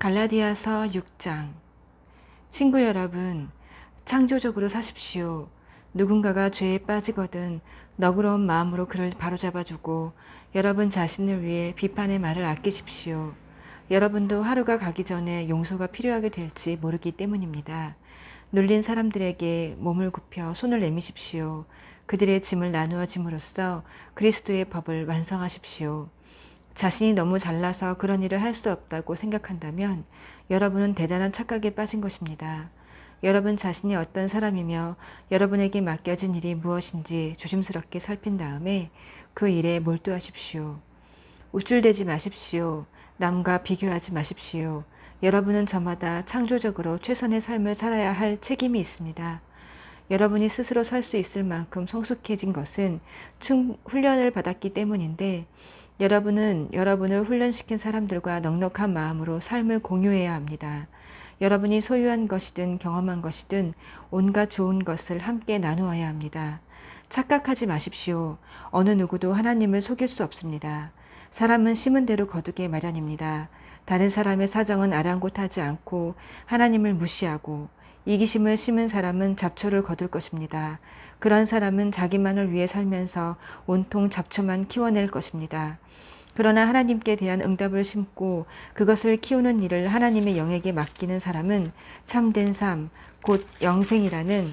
갈라디아서 6장. 친구 여러분, 창조적으로 사십시오. 누군가가 죄에 빠지거든 너그러운 마음으로 그를 바로잡아주고 여러분 자신을 위해 비판의 말을 아끼십시오. 여러분도 하루가 가기 전에 용서가 필요하게 될지 모르기 때문입니다. 눌린 사람들에게 몸을 굽혀 손을 내미십시오. 그들의 짐을 나누어 짐으로써 그리스도의 법을 완성하십시오. 자신이 너무 잘나서 그런 일을 할 수 없다고 생각한다면 여러분은 대단한 착각에 빠진 것입니다. 여러분 자신이 어떤 사람이며 여러분에게 맡겨진 일이 무엇인지 조심스럽게 살핀 다음에 그 일에 몰두하십시오. 우쭐대지 마십시오. 남과 비교하지 마십시오. 여러분은 저마다 창조적으로 최선의 삶을 살아야 할 책임이 있습니다. 여러분이 스스로 설 수 있을 만큼 성숙해진 것은 훈련을 받았기 때문인데 여러분은 여러분을 훈련시킨 사람들과 넉넉한 마음으로 삶을 공유해야 합니다. 여러분이 소유한 것이든 경험한 것이든 온갖 좋은 것을 함께 나누어야 합니다. 착각하지 마십시오. 어느 누구도 하나님을 속일 수 없습니다. 사람은 심은 대로 거두게 마련입니다. 다른 사람의 사정은 아랑곳하지 않고 하나님을 무시하고 이기심을 심은 사람은 잡초를 거둘 것입니다. 그런 사람은 자기만을 위해 살면서 온통 잡초만 키워낼 것입니다. 그러나 하나님께 대한 응답을 심고 그것을 키우는 일을 하나님의 영에게 맡기는 사람은 참된 삶, 곧 영생이라는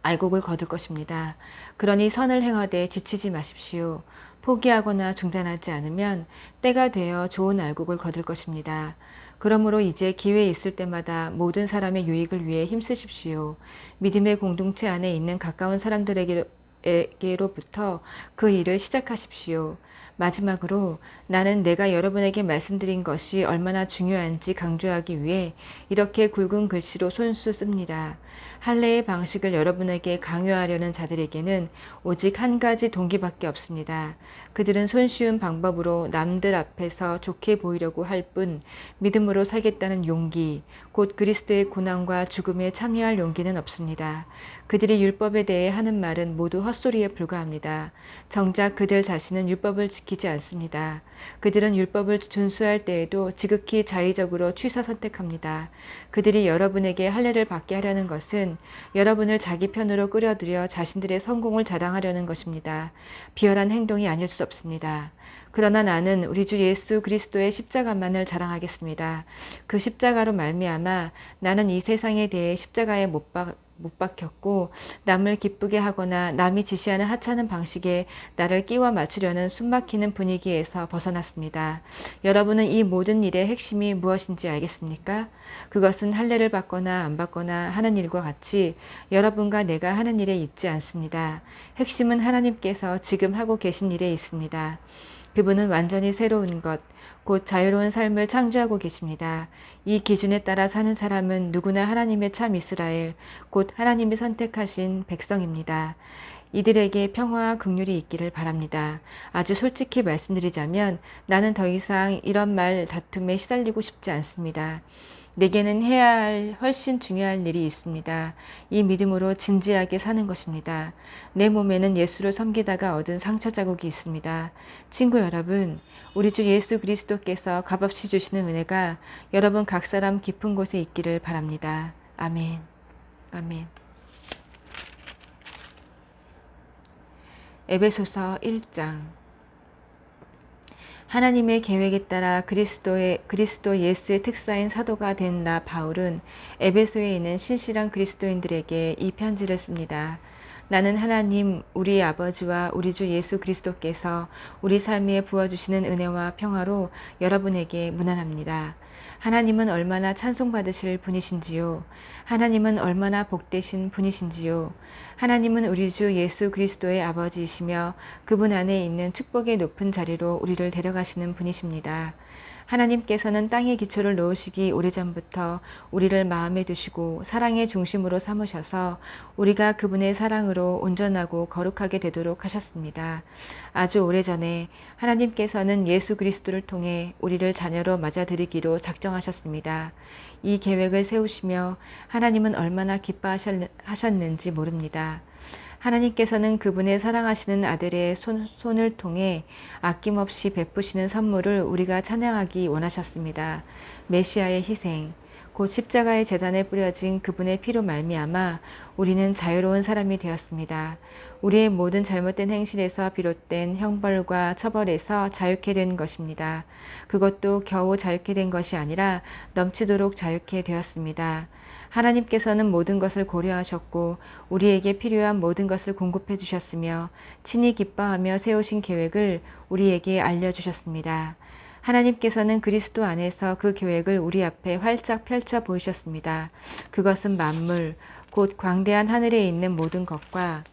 알곡을 거둘 것입니다. 그러니 선을 행하되 지치지 마십시오. 포기하거나 중단하지 않으면 때가 되어 좋은 알곡을 거둘 것입니다. 그러므로 이제 기회 있을 때마다 모든 사람의 유익을 위해 힘쓰십시오. 믿음의 공동체 안에 있는 가까운 사람들에게로부터 그 일을 시작하십시오. 마지막으로 나는 내가 여러분에게 말씀드린 것이 얼마나 중요한지 강조하기 위해 이렇게 굵은 글씨로 손수 씁니다. 할례의 방식을 여러분에게 강요하려는 자들에게는 오직 한 가지 동기밖에 없습니다. 그들은 손쉬운 방법으로 남들 앞에서 좋게 보이려고 할 뿐 믿음으로 살겠다는 용기, 곧 그리스도의 고난과 죽음에 참여할 용기는 없습니다. 그들이 율법에 대해 하는 말은 모두 헛소리에 불과합니다. 정작 그들 자신은 율법을 지키지 않습니다. 그들은 율법을 준수할 때에도 지극히 자의적으로 취사 선택합니다. 그들이 여러분에게 할례를 받게 하려는 것은 여러분을 자기 편으로 끌어들여 자신들의 성공을 자랑하려는 것입니다. 비열한 행동이 아닐 수 없습니다. 그러나 나는 우리 주 예수 그리스도의 십자가만을 자랑하겠습니다. 그 십자가로 말미암아 나는 이 세상에 대해 십자가에 못 박혔고 남을 기쁘게 하거나 남이 지시하는 하찮은 방식에 나를 끼워 맞추려는 숨막히는 분위기에서 벗어났습니다. 여러분은 이 모든 일의 핵심이 무엇인지 알겠습니까? 그것은 할례를 받거나 안 받거나 하는 일과 같이 여러분과 내가 하는 일에 있지 않습니다. 핵심은 하나님께서 지금 하고 계신 일에 있습니다. 그분은 완전히 새로운 것, 곧 자유로운 삶을 창조하고 계십니다. 이 기준에 따라 사는 사람은 누구나 하나님의 참 이스라엘, 곧 하나님이 선택하신 백성입니다. 이들에게 평화와 긍휼이 있기를 바랍니다. 아주 솔직히 말씀드리자면 나는 더 이상 이런 말 다툼에 시달리고 싶지 않습니다. 내게는 해야 할 훨씬 중요한 일이 있습니다. 이 믿음으로 진지하게 사는 것입니다. 내 몸에는 예수를 섬기다가 얻은 상처 자국이 있습니다. 친구 여러분, 우리 주 예수 그리스도께서 값없이 주시는 은혜가 여러분 각 사람 깊은 곳에 있기를 바랍니다. 아멘. 아멘. 에베소서 1장. 하나님의 계획에 따라 그리스도 예수의 특사인 사도가 된 나 바울은 에베소에 있는 신실한 그리스도인들에게 이 편지를 씁니다. 나는 하나님 우리 아버지와 우리 주 예수 그리스도께서 우리 삶에 부어주시는 은혜와 평화로 여러분에게 문안합니다. 하나님은 얼마나 찬송받으실 분이신지요. 하나님은 얼마나 복되신 분이신지요. 하나님은 우리 주 예수 그리스도의 아버지이시며 그분 안에 있는 축복의 높은 자리로 우리를 데려가시는 분이십니다. 하나님께서는 땅의 기초를 놓으시기 오래전부터 우리를 마음에 두시고 사랑의 중심으로 삼으셔서 우리가 그분의 사랑으로 온전하고 거룩하게 되도록 하셨습니다. 아주 오래전에 하나님께서는 예수 그리스도를 통해 우리를 자녀로 맞아들이기로 작정하셨습니다. 이 계획을 세우시며 하나님은 얼마나 기뻐하셨는지 모릅니다. 하나님께서는 그분의 사랑하시는 아들의 손을 통해 아낌없이 베푸시는 선물을 우리가 찬양하기 원하셨습니다. 메시아의 희생, 곧 십자가의 제단에 뿌려진 그분의 피로 말미암아 우리는 자유로운 사람이 되었습니다. 우리의 모든 잘못된 행실에서 비롯된 형벌과 처벌에서 자유케 된 것입니다. 그것도 겨우 자유케 된 것이 아니라 넘치도록 자유케 되었습니다. 하나님께서는 모든 것을 고려하셨고 우리에게 필요한 모든 것을 공급해 주셨으며 친히 기뻐하며 세우신 계획을 우리에게 알려주셨습니다. 하나님께서는 그리스도 안에서 그 계획을 우리 앞에 활짝 펼쳐 보이셨습니다. 그것은 만물, 곧 광대한 하늘에 있는 모든 것과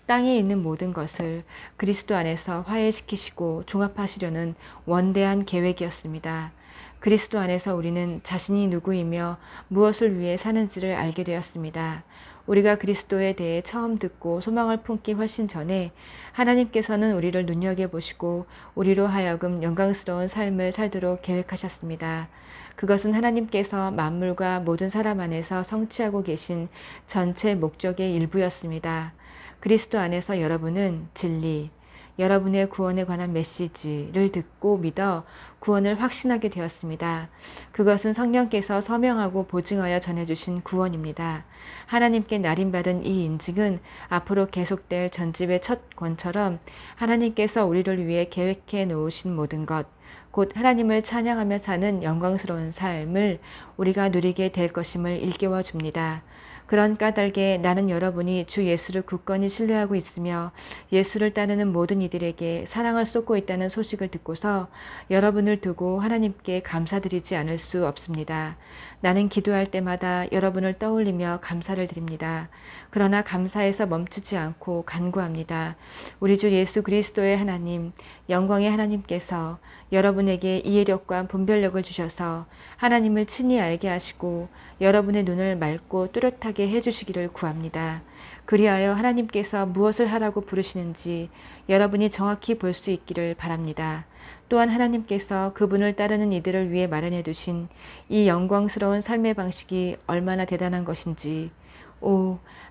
땅에 있는 모든 것을 그리스도 안에서 화해시키시고 종합하시려는 원대한 계획이었습니다. 그리스도 안에서 우리는 자신이 누구이며 무엇을 위해 사는지를 알게 되었습니다. 우리가 그리스도에 대해 처음 듣고 소망을 품기 훨씬 전에 하나님께서는 우리를 눈여겨보시고 우리로 하여금 영광스러운 삶을 살도록 계획하셨습니다. 그것은 하나님께서 만물과 모든 사람 안에서 성취하고 계신 전체 목적의 일부였습니다. 그리스도 안에서 여러분은 진리, 여러분의 구원에 관한 메시지를 듣고 믿어 구원을 확신하게 되었습니다. 그것은 성령께서 서명하고 보증하여 전해주신 구원입니다. 하나님께 날인받은 이 인증은 앞으로 계속될 전집의 첫 권처럼 하나님께서 우리를 위해 계획해 놓으신 모든 것, 곧 하나님을 찬양하며 사는 영광스러운 삶을 우리가 누리게 될 것임을 일깨워 줍니다. 그런 까닭에 나는 여러분이 주 예수를 굳건히 신뢰하고 있으며 예수를 따르는 모든 이들에게 사랑을 쏟고 있다는 소식을 듣고서 여러분을 두고 하나님께 감사드리지 않을 수 없습니다. 나는 기도할 때마다 여러분을 떠올리며 감사를 드립니다. 그러나 감사에서 멈추지 않고 간구합니다. 우리 주 예수 그리스도의 하나님, 영광의 하나님께서 여러분에게 이해력과 분별력을 주셔서 하나님을 친히 알게 하시고 여러분의 눈을 맑고 뚜렷하게 해주시기를 구합니다. 그리하여 하나님께서 무엇을 하라고 부르시는지 여러분이 정확히 볼 수 있기를 바랍니다. 또한 하나님께서 그분을 따르는 이들을 위해 마련해 두신 이 영광스러운 삶의 방식이 얼마나 대단한 것인지,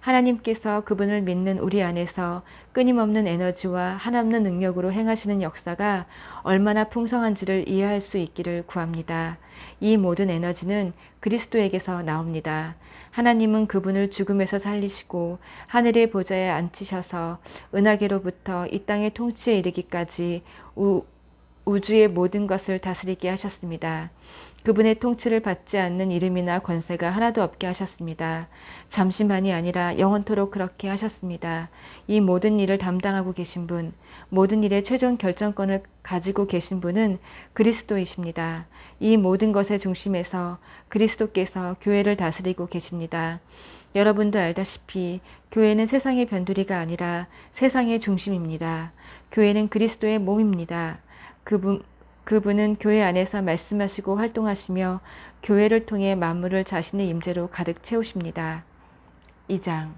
하나님께서 그분을 믿는 우리 안에서 끊임없는 에너지와 한없는 능력으로 행하시는 역사가 얼마나 풍성한지를 이해할 수 있기를 구합니다. 이 모든 에너지는 그리스도에게서 나옵니다. 하나님은 그분을 죽음에서 살리시고 하늘의 보좌에 앉히셔서 은하계로부터 이 땅의 통치에 이르기까지 우주의 모든 것을 다스리게 하셨습니다. 그분의 통치를 받지 않는 이름이나 권세가 하나도 없게 하셨습니다. 잠시만이 아니라 영원토록 그렇게 하셨습니다. 이 모든 일을 담당하고 계신 분, 모든 일의 최종 결정권을 가지고 계신 분은 그리스도이십니다. 이 모든 것의 중심에서 그리스도께서 교회를 다스리고 계십니다. 여러분도 알다시피 교회는 세상의 변두리가 아니라 세상의 중심입니다. 교회는 그리스도의 몸입니다. 그분은 교회 안에서 말씀하시고 활동하시며 교회를 통해 만물을 자신의 임재로 가득 채우십니다. 2장.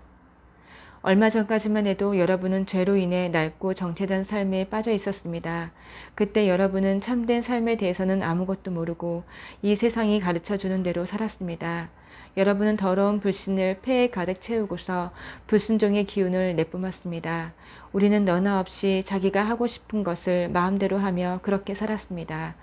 얼마 전까지만 해도 여러분은 죄로 인해 낡고 정체된 삶에 빠져 있었습니다. 그때 여러분은 참된 삶에 대해서는 아무것도 모르고 이 세상이 가르쳐주는 대로 살았습니다. 여러분은 더러운 불신을 폐에 가득 채우고서 불순종의 기운을 내뿜었습니다. 우리는 너나 없이 자기가 하고 싶은 것을 마음대로 하며 그렇게 살았습니다.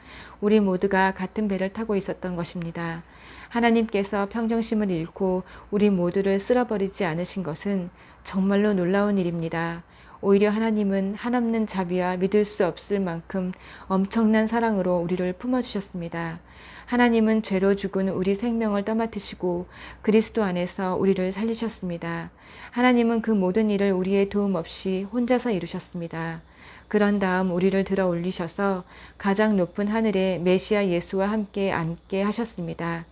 우리 모두가 같은 배를 타고 있었던 것입니다. 하나님께서 평정심을 잃고 우리 모두를 쓸어버리지 않으신 것은 정말로 놀라운 일입니다. 오히려 하나님은 한없는 자비와 믿을 수 없을 만큼 엄청난 사랑으로 우리를 품어주셨습니다. 하나님은 죄로 죽은 우리 생명을 떠맡으시고 그리스도 안에서 우리를 살리셨습니다. 하나님은 그 모든 일을 우리의 도움 없이 혼자서 이루셨습니다. 그런 다음 우리를 들어 올리셔서 가장 높은 하늘에 메시아 예수와 함께 앉게 하셨습니다.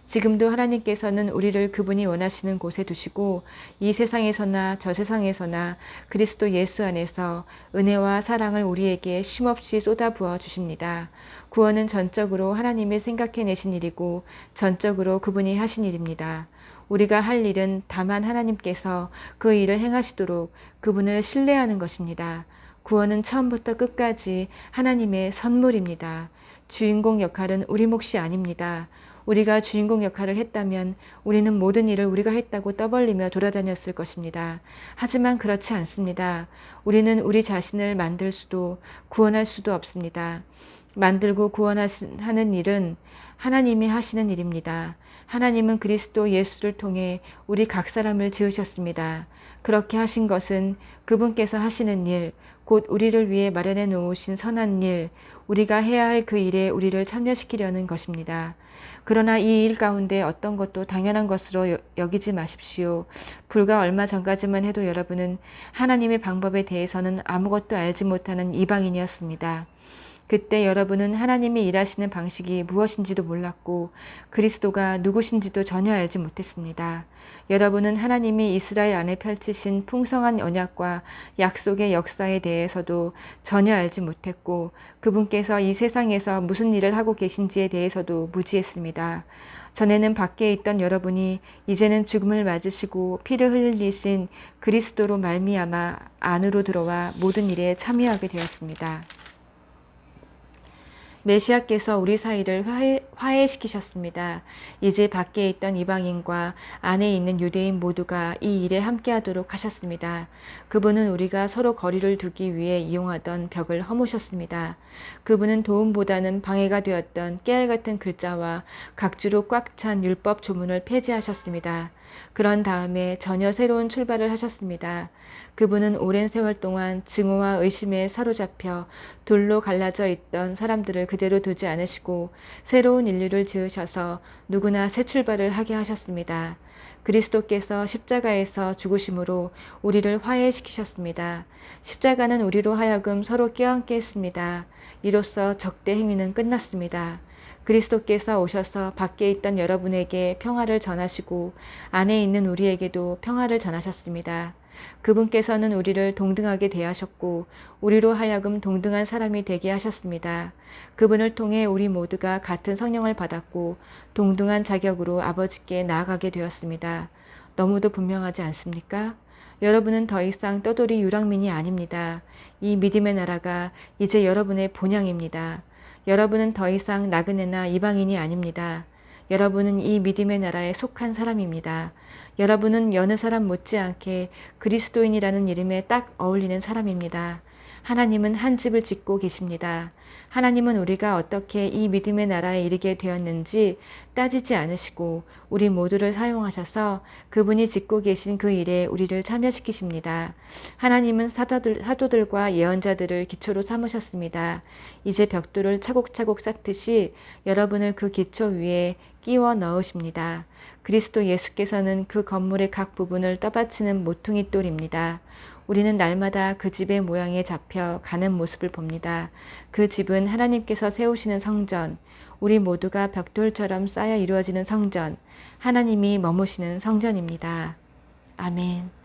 지금도 하나님께서는 우리를 그분이 원하시는 곳에 두시고 이 세상에서나 저 세상에서나 그리스도 예수 안에서 은혜와 사랑을 우리에게 쉼없이 쏟아부어 주십니다. 구원은 전적으로 하나님이 생각해내신 일이고 전적으로 그분이 하신 일입니다. 우리가 할 일은 다만 하나님께서 그 일을 행하시도록 그분을 신뢰하는 것입니다. 구원은 처음부터 끝까지 하나님의 선물입니다. 주인공 역할은 우리 몫이 아닙니다. 우리가 주인공 역할을 했다면 우리는 모든 일을 우리가 했다고 떠벌리며 돌아다녔을 것입니다. 하지만 그렇지 않습니다. 우리는 우리 자신을 만들 수도 구원할 수도 없습니다. 만들고 구원하는 일은 하나님이 하시는 일입니다. 하나님은 그리스도 예수를 통해 우리 각 사람을 지으셨습니다. 그렇게 하신 것은 그분께서 하시는 일, 곧 우리를 위해 마련해 놓으신 선한 일, 우리가 해야 할 그 일에 우리를 참여시키려는 것입니다. 그러나 이 일 가운데 어떤 것도 당연한 것으로 여기지 마십시오. 불과 얼마 전까지만 해도 여러분은 하나님의 방법에 대해서는 아무것도 알지 못하는 이방인이었습니다. 그때 여러분은 하나님이 일하시는 방식이 무엇인지도 몰랐고 그리스도가 누구신지도 전혀 알지 못했습니다. 여러분은 하나님이 이스라엘 안에 펼치신 풍성한 언약과 약속의 역사에 대해서도 전혀 알지 못했고 그분께서 이 세상에서 무슨 일을 하고 계신지에 대해서도 무지했습니다. 전에는 밖에 있던 여러분이 이제는 죽음을 맞으시고 피를 흘리신 그리스도로 말미암아 안으로 들어와 모든 일에 참여하게 되었습니다. 메시아께서 우리 사이를 화해시키셨습니다. 이제 밖에 있던 이방인과 안에 있는 유대인 모두가 이 일에 함께하도록 하셨습니다. 그분은 우리가 서로 거리를 두기 위해 이용하던 벽을 허무셨습니다. 그분은 도움보다는 방해가 되었던 깨알같은 글자와 각주로 꽉 찬 율법 조문을 폐지하셨습니다. 그런 다음에 전혀 새로운 출발을 하셨습니다. 그분은 오랜 세월 동안 증오와 의심에 사로잡혀 돌로 갈라져 있던 사람들을 그대로 두지 않으시고 새로운 인류를 지으셔서 누구나 새 출발을 하게 하셨습니다. 그리스도께서 십자가에서 죽으심으로 우리를 화해시키셨습니다. 십자가는 우리로 하여금 서로 껴안게 했습니다. 이로써 적대 행위는 끝났습니다. 그리스도께서 오셔서 밖에 있던 여러분에게 평화를 전하시고 안에 있는 우리에게도 평화를 전하셨습니다. 그분께서는 우리를 동등하게 대하셨고 우리로 하여금 동등한 사람이 되게 하셨습니다. 그분을 통해 우리 모두가 같은 성령을 받았고 동등한 자격으로 아버지께 나아가게 되었습니다. 너무도 분명하지 않습니까? 여러분은 더 이상 떠돌이 유랑민이 아닙니다. 이 믿음의 나라가 이제 여러분의 본향입니다. 여러분은 더 이상 나그네나 이방인이 아닙니다. 여러분은 이 믿음의 나라에 속한 사람입니다. 여러분은 여느 사람 못지않게 그리스도인이라는 이름에 딱 어울리는 사람입니다. 하나님은 한 집을 짓고 계십니다. 하나님은 우리가 어떻게 이 믿음의 나라에 이르게 되었는지 따지지 않으시고 우리 모두를 사용하셔서 그분이 짓고 계신 그 일에 우리를 참여시키십니다. 하나님은 사도들과 예언자들을 기초로 삼으셨습니다. 이제 벽돌을 차곡차곡 쌓듯이 여러분을 그 기초 위에 끼워 넣으십니다. 그리스도 예수께서는 그 건물의 각 부분을 떠받치는 모퉁이 돌입니다. 우리는 날마다 그 집의 모양에 잡혀 가는 모습을 봅니다. 그 집은 하나님께서 세우시는 성전, 우리 모두가 벽돌처럼 쌓여 이루어지는 성전, 하나님이 머무시는 성전입니다. 아멘.